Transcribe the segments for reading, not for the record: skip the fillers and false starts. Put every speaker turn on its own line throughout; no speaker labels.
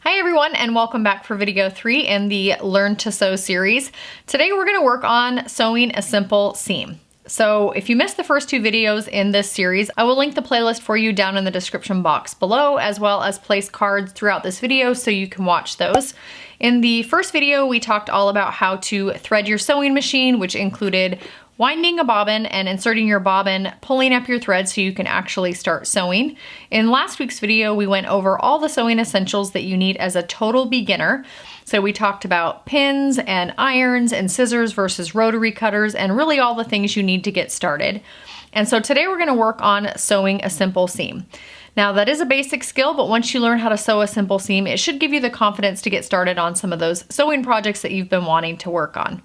Hi everyone, and welcome back for video 3 in the Learn to Sew series. Today we're going to work on sewing a simple seam. So if you missed the first 2 videos in this series, I will link the playlist for you down in the description box below, as well as place cards throughout this video so you can watch those. In the first video, we talked all about how to thread your sewing machine, which included winding a bobbin and inserting your bobbin, pulling up your thread so you can actually start sewing. In last week's video, we went over all the sewing essentials that you need as a total beginner. So we talked about pins and irons and scissors versus rotary cutters and really all the things you need to get started. And so today we're going to work on sewing a simple seam. Now that is a basic skill, but once you learn how to sew a simple seam, it should give you the confidence to get started on some of those sewing projects that you've been wanting to work on.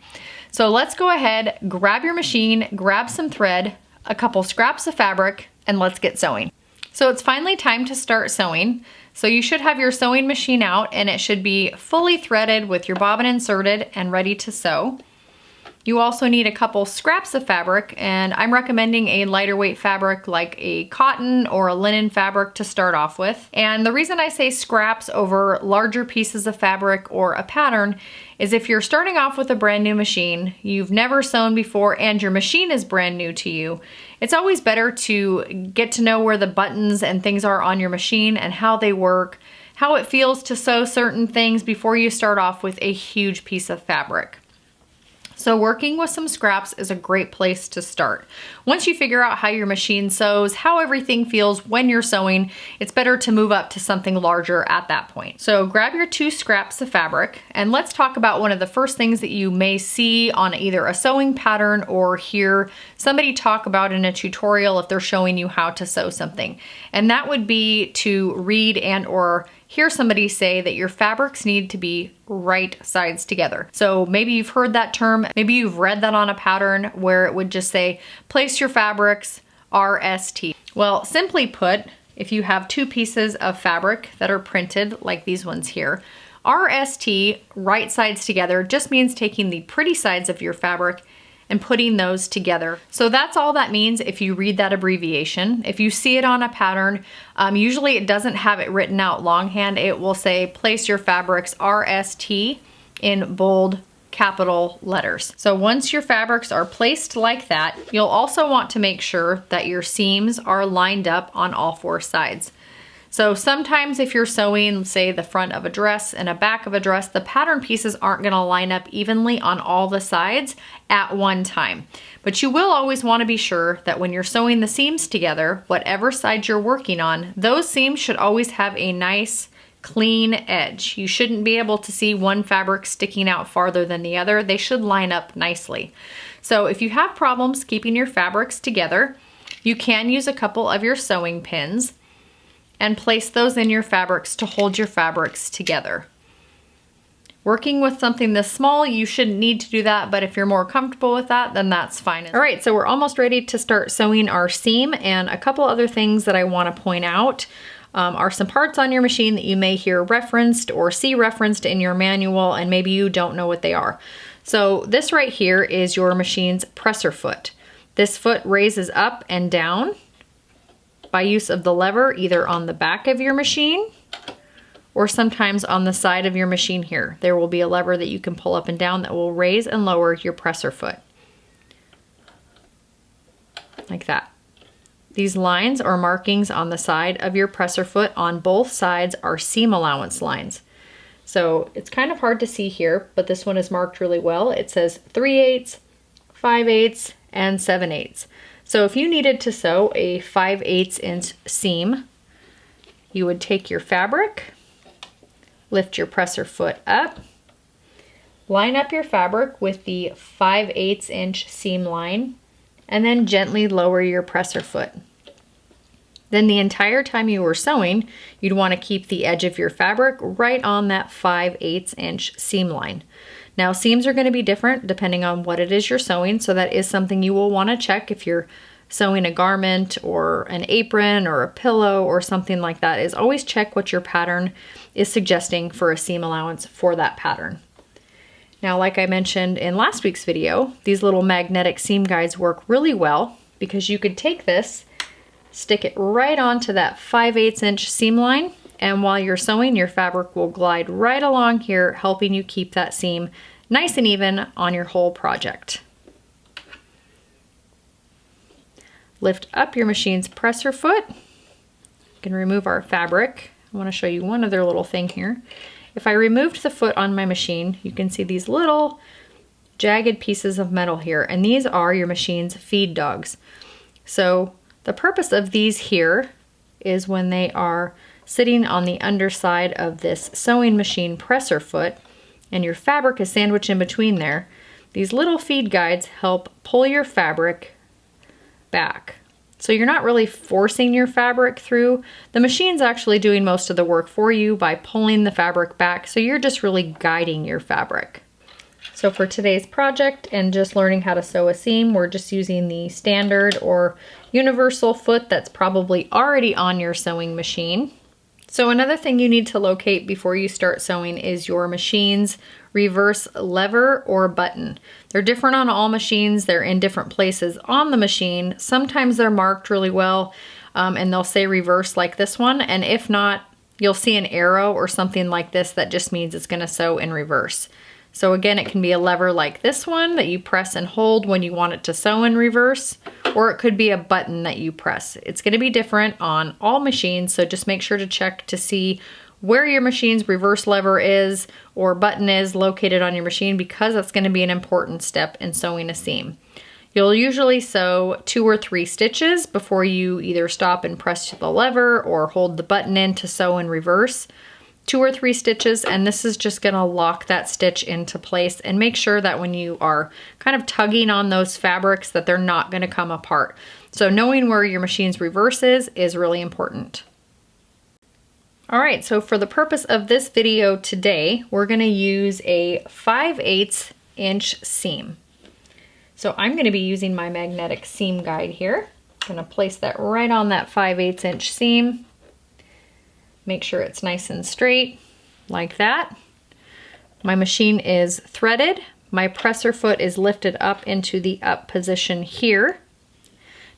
So let's go ahead, grab your machine, grab some thread, a couple scraps of fabric, and let's get sewing. So it's finally time to start sewing. So you should have your sewing machine out and it should be fully threaded with your bobbin inserted and ready to sew. You also need a couple scraps of fabric, and I'm recommending a lighter weight fabric like a cotton or a linen fabric to start off with. And the reason I say scraps over larger pieces of fabric or a pattern is if you're starting off with a brand new machine, you've never sewn before, and your machine is brand new to you, it's always better to get to know where the buttons and things are on your machine and how they work, how it feels to sew certain things before you start off with a huge piece of fabric. So working with some scraps is a great place to start. Once you figure out how your machine sews, how everything feels when you're sewing, it's better to move up to something larger at that point. So grab your 2 scraps of fabric, and let's talk about one of the first things that you may see on either a sewing pattern or hear somebody talk about in a tutorial if they're showing you how to sew something. And that would be to read and or hear somebody say that your fabrics need to be right sides together. So maybe you've heard that term, maybe you've read that on a pattern where it would just say, place your fabrics RST. Well, simply put, if you have 2 pieces of fabric that are printed like these ones here, RST, right sides together, just means taking the pretty sides of your fabric and putting those together. So that's all that means if you read that abbreviation. If you see it on a pattern, usually it doesn't have it written out longhand. It will say place your fabrics RST in bold capital letters. So once your fabrics are placed like that, you'll also want to make sure that your seams are lined up on all 4 sides. So sometimes if you're sewing, say, the front of a dress and a back of a dress, the pattern pieces aren't going to line up evenly on all the sides at one time. But you will always want to be sure that when you're sewing the seams together, whatever side you're working on, those seams should always have a nice, clean edge. You shouldn't be able to see one fabric sticking out farther than the other. They should line up nicely. So if you have problems keeping your fabrics together, you can use a couple of your sewing pins and place those in your fabrics to hold your fabrics together. Working with something this small, you shouldn't need to do that, but if you're more comfortable with that, then that's fine. All right, so we're almost ready to start sewing our seam, and a couple other things that I want to point out are some parts on your machine that you may hear referenced or see referenced in your manual, and maybe you don't know what they are. So this right here is your machine's presser foot. This foot raises up and down by use of the lever either on the back of your machine or sometimes on the side of your machine here. There will be a lever that you can pull up and down that will raise and lower your presser foot. Like that. These lines or markings on the side of your presser foot on both sides are seam allowance lines. So it's kind of hard to see here, but this one is marked really well. It says 3/8, 5/8, and 7/8. So if you needed to sew a 5/8 inch seam, you would take your fabric, lift your presser foot up, line up your fabric with the 5/8 inch seam line, and then gently lower your presser foot. Then the entire time you were sewing, you'd want to keep the edge of your fabric right on that 5/8 inch seam line. Now seams are going to be different depending on what it is you're sewing, so that is something you will want to check if you're sewing a garment or an apron or a pillow or something like that, is always check what your pattern is suggesting for a seam allowance for that pattern. Now, like I mentioned in last week's video, these little magnetic seam guides work really well because you could take this, stick it right onto that 5/8 inch seam line, And while you're sewing, your fabric will glide right along here, helping you keep that seam nice and even on your whole project. Lift up your machine's presser foot. You can remove our fabric. I want to show you one other little thing here. If I removed the foot on my machine, you can see these little jagged pieces of metal here, and these are your machine's feed dogs. So the purpose of these here is when they are sitting on the underside of this sewing machine presser foot and your fabric is sandwiched in between there, these little feed guides help pull your fabric back. So you're not really forcing your fabric through. The machine's actually doing most of the work for you by pulling the fabric back, so you're just really guiding your fabric. So for today's project and just learning how to sew a seam, we're just using the standard or universal foot that's probably already on your sewing machine. So another thing you need to locate before you start sewing is your machine's reverse lever or button. They're different on all machines. They're in different places on the machine. Sometimes they're marked really well and they'll say reverse like this one. And if not, you'll see an arrow or something like this that just means it's going to sew in reverse. So again, it can be a lever like this one that you press and hold when you want it to sew in reverse, or it could be a button that you press. It's going to be different on all machines, so just make sure to check to see where your machine's reverse lever is or button is located on your machine, because that's going to be an important step in sewing a seam. You'll usually sew 2 or 3 stitches before you either stop and press the lever or hold the button in to sew in reverse. 2 or 3 stitches, and this is just going to lock that stitch into place and make sure that when you are kind of tugging on those fabrics that they're not going to come apart. So knowing where your machine's reverse is really important. All right, so for the purpose of this video today, we're going to use a 5/8 inch seam. So I'm going to be using my magnetic seam guide here. I'm going to place that right on that 5/8 inch seam. Make sure it's nice and straight, like that. My machine is threaded. My presser foot is lifted up into the up position here.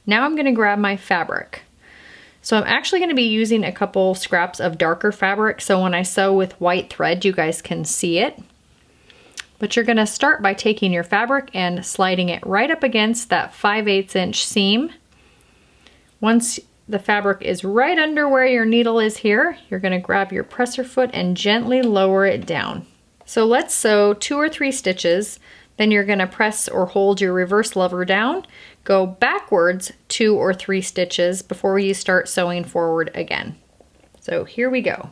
Now I'm going to grab my fabric. So I'm actually going to be using a couple scraps of darker fabric, so when I sew with white thread, you guys can see it. But you're going to start by taking your fabric and sliding it right up against that 5/8 inch seam. Once the fabric is right under where your needle is here, you're going to grab your presser foot and gently lower it down. So let's sew 2 or 3 stitches, then you're going to press or hold your reverse lever down, go backwards 2 or 3 stitches before you start sewing forward again. So here we go.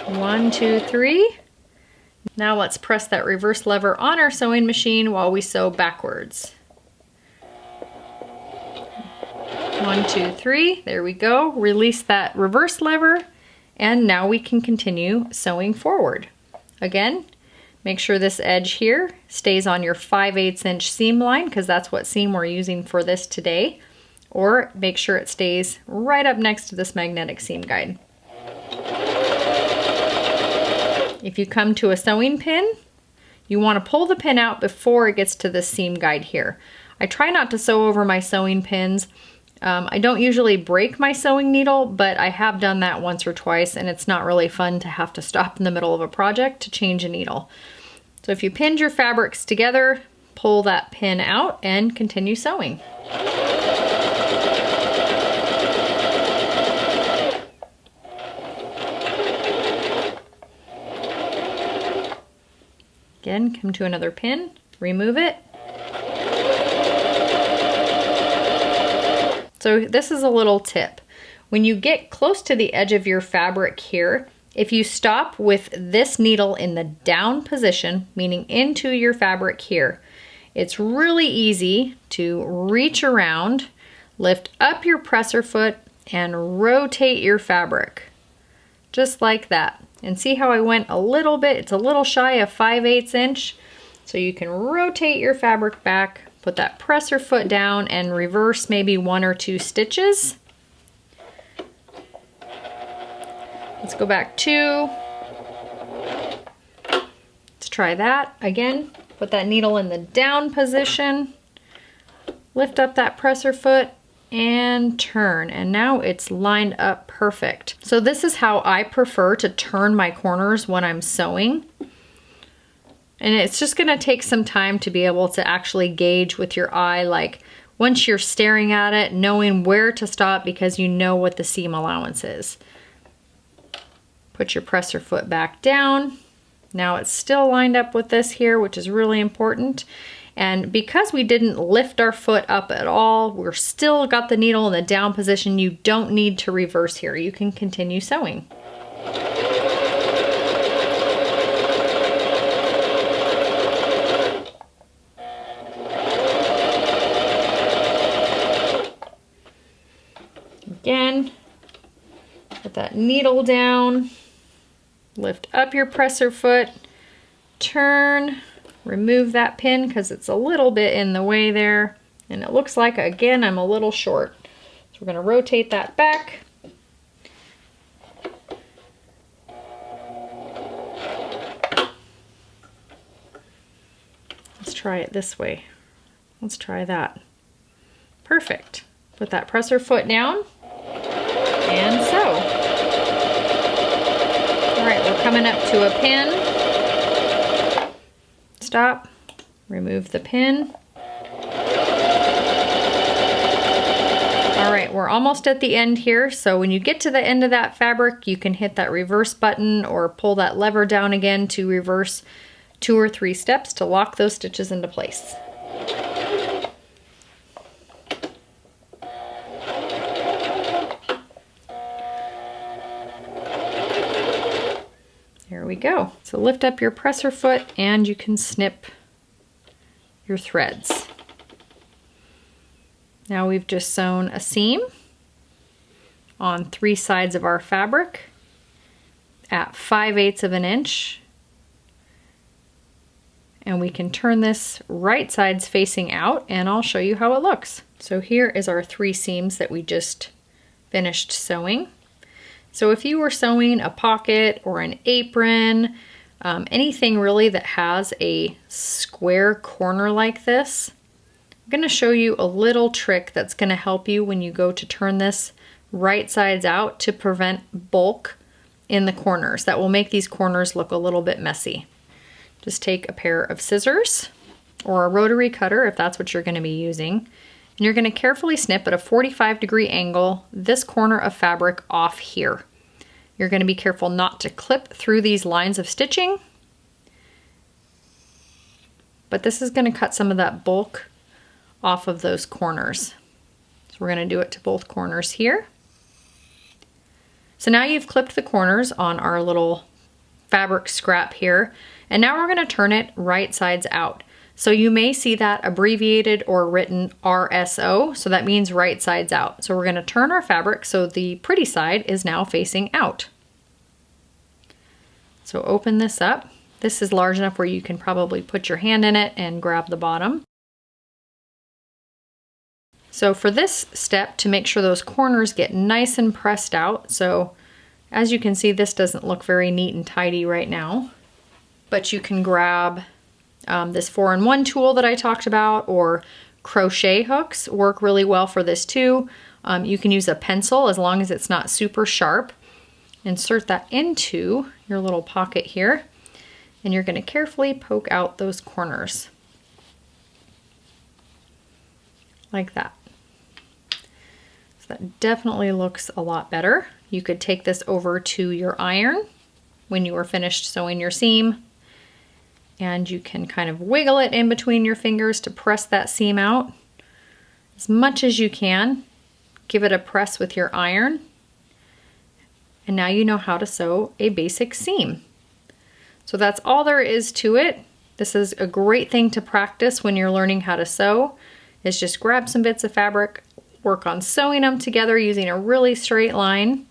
1, 2, 3. Now let's press that reverse lever on our sewing machine while we sew backwards. 1, 2, 3, there we go. Release that reverse lever, and now we can continue sewing forward. Again, make sure this edge here stays on your 5/8 inch seam line, because that's what seam we're using for this today, or make sure it stays right up next to this magnetic seam guide. If you come to a sewing pin, you want to pull the pin out before it gets to the seam guide here. I try not to sew over my sewing pins. I don't usually break my sewing needle, but I have done that once or twice, and it's not really fun to have to stop in the middle of a project to change a needle. So if you pinned your fabrics together, pull that pin out and continue sewing. Again, come to another pin, remove it. So this is a little tip. When you get close to the edge of your fabric here, if you stop with this needle in the down position, meaning into your fabric here, it's really easy to reach around, lift up your presser foot, and rotate your fabric. Just like that. And see how I went a little bit? It's a little shy of 5/8 inch. So you can rotate your fabric back, put that presser foot down, and reverse maybe 1 or 2 stitches. Let's go back 2. Let's try that again. Put that needle in the down position. Lift up that presser foot, and turn, and now it's lined up perfect. So this is how I prefer to turn my corners when I'm sewing. And it's just gonna take some time to be able to actually gauge with your eye, like once you're staring at it, knowing where to stop because you know what the seam allowance is. Put your presser foot back down. Now it's still lined up with this here, which is really important. And because we didn't lift our foot up at all, we're still got the needle in the down position. You don't need to reverse here. You can continue sewing. Again, put that needle down, lift up your presser foot, turn, remove that pin because it's a little bit in the way there. And it looks like, again, I'm a little short. So we're gonna rotate that back. Let's try it this way. Let's try that. Perfect. Put that presser foot down and sew. All right, we're coming up to a pin. Stop, remove the pin. All right, we're almost at the end here. So when you get to the end of that fabric, you can hit that reverse button or pull that lever down again to reverse 2 or 3 steps to lock those stitches into place. There we go. So lift up your presser foot and you can snip your threads. Now we've just sewn a seam on 3 sides of our fabric at 5/8 of an inch. And we can turn this right sides facing out and I'll show you how it looks. So here is our 3 seams that we just finished sewing. So if you were sewing a pocket or an apron, anything really that has a square corner like this, I'm gonna show you a little trick that's gonna help you when you go to turn this right sides out to prevent bulk in the corners. That will make these corners look a little bit messy. Just take a pair of scissors or a rotary cutter if that's what you're gonna be using. And you're gonna carefully snip at a 45-degree angle this corner of fabric off here. You're gonna be careful not to clip through these lines of stitching, but this is gonna cut some of that bulk off of those corners. So we're gonna do it to both corners here. So now you've clipped the corners on our little fabric scrap here, and now we're gonna turn it right sides out. So you may see that abbreviated or written RSO, so that means right sides out. So we're gonna turn our fabric so the pretty side is now facing out. So open this up. This is large enough where you can probably put your hand in it and grab the bottom. So for this step, to make sure those corners get nice and pressed out, so as you can see, this doesn't look very neat and tidy right now, but you can grab this 4-in-1 tool that I talked about, or crochet hooks work really well for this too. You can use a pencil as long as it's not super sharp. Insert that into your little pocket here, and you're going to carefully poke out those corners like that. So that definitely looks a lot better. You could take this over to your iron when you are finished sewing your seam, and you can kind of wiggle it in between your fingers to press that seam out as much as you can. Give it a press with your iron, and now you know how to sew a basic seam. So that's all there is to it. This is a great thing to practice when you're learning how to sew, is just grab some bits of fabric, work on sewing them together using a really straight line,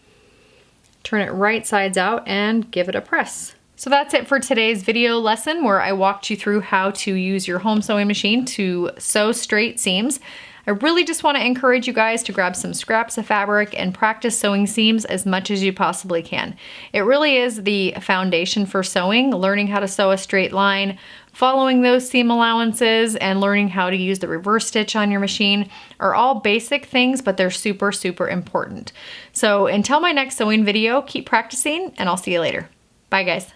turn it right sides out, and give it a press. So that's it for today's video lesson where I walked you through how to use your home sewing machine to sew straight seams. I really just want to encourage you guys to grab some scraps of fabric and practice sewing seams as much as you possibly can. It really is the foundation for sewing, learning how to sew a straight line, following those seam allowances, and learning how to use the reverse stitch on your machine are all basic things, but they're super, super important. So until my next sewing video, keep practicing, and I'll see you later. Bye, guys.